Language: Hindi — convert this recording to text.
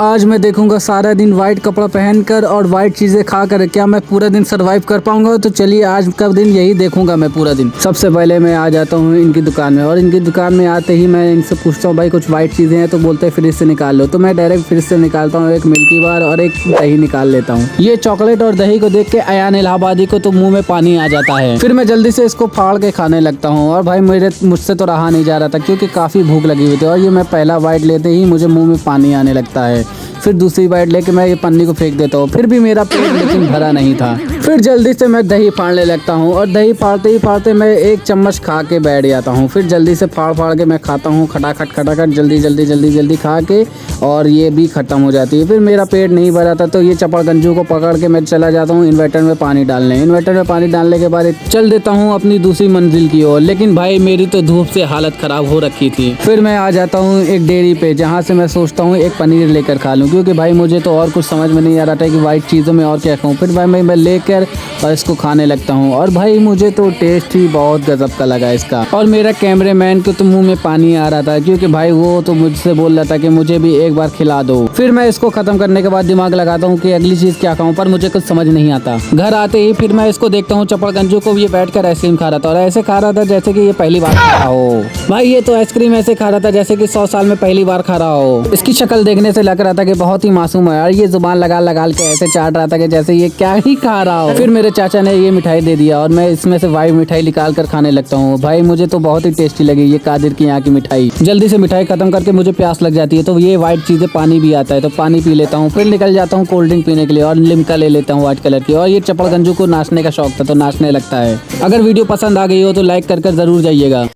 आज मैं देखूंगा सारा दिन वाइट कपड़ा पहनकर और वाइट चीजें खाकर क्या मैं पूरा दिन सरवाइव कर पाऊंगा। तो चलिए आज का दिन यही देखूंगा मैं पूरा दिन। सबसे पहले मैं आ जाता हूँ इनकी दुकान में और इनकी दुकान में आते ही मैं इनसे पूछता हूँ भाई कुछ वाइट चीजें हैं, तो बोलते हैं फ्रिज से निकाल लो। तो मैं डायरेक्ट फ्रिज से निकालता हूँ एक मिल्की बार और एक दही निकाल लेता हूँ। ये चॉकलेट और दही को देख के अयान इलाहाबादी को तो मुंह में पानी आ जाता है। फिर मैं जल्दी से इसको फाड़ के खाने लगता हूँ और भाई मुझसे तो रहा नहीं जा रहा था क्योंकि काफी भूख लगी हुई थी। और ये मैं पहला वाइट लेते ही मुझे मुंह में पानी आने लगता है। फिर दूसरी बाइट लेके मैं ये पन्नी को फेंक देता हूँ। फिर भी मेरा पेट लेकिन भरा नहीं था। फिर जल्दी से मैं दही फाड़ने लगता हूँ और दही फाड़ते ही फाड़ते मैं एक चम्मच खा के बैठ जाता हूँ। फिर जल्दी से फाड़ के मैं खाता हूँ खटाखट जल्दी खा के, और ये भी खत्म हो जाती है। फिर मेरा पेट नहीं भरा था तो ये चपड़गंजू को पकड़ के मैं चला जाता हूँ इन्वर्टर में पानी डालने। इन्वर्टर में पानी डालने के बाद चल देता हूँ अपनी दूसरी मंजिल की ओर। लेकिन भाई मेरी तो धूप से हालत खराब हो रखी थी। फिर मैं आ जाता हूँ एक डेयरी पे, जहाँ से मैं सोचता हूँ एक पनीर लेकर खा लूँ, क्योंकि भाई मुझे तो और कुछ समझ में नहीं आ रहा था कि वाइट चीज़ों में और क्या खाऊं। फिर भाई मैं लेकर और इसको खाने लगता हूँ और भाई मुझे तो टेस्ट ही बहुत गजब का लगा इसका। और मेरा कैमरामैन को तो मुंह में पानी आ रहा था क्योंकि भाई वो तो मुझसे बोल रहा था कि मुझे भी एक बार खिला दो। फिर मैं इसको खत्म करने के बाद दिमाग लगाता हूँ कि अगली चीज क्या खाऊं, पर मुझे कुछ समझ नहीं आता। घर आते ही फिर मैं इसको देखता हूँ चपड़गंजू को, ये बैठकर आइसक्रीम खा रहा था और ऐसे खा रहा था जैसे कि ये पहली बार खा रहा हो। भाई ये तो आइसक्रीम ऐसे खा रहा था जैसे कि 100 साल में पहली बार खा रहा हो। इसकी शक्ल देखने से लग रहा था कि बहुत ही मासूम है और ये जुबान लगा के ऐसे चाट रहा था कि जैसे ये क्या ही खा रहा हो। फिर मेरे चाचा ने ये मिठाई दे दिया और मैं इसमें से वाइट मिठाई निकाल कर खाने लगता हूँ। भाई मुझे तो बहुत ही टेस्टी लगी ये कादिर की यहाँ की मिठाई। जल्दी से मिठाई खत्म करके मुझे प्यास लग जाती है तो ये वाइट चीजें पानी भी आता है तो पानी पी लेता हूँ। फिर निकल जाता हूँ कोल्ड ड्रिंक पीने के लिए और लिम्का ले लेता हूँ व्हाइट कलर की। और ये चपड़गंजू को नाचने का शौक था तो नाचने लगता है। अगर वीडियो पसंद आ गई हो तो लाइक कर जरूर जाइएगा।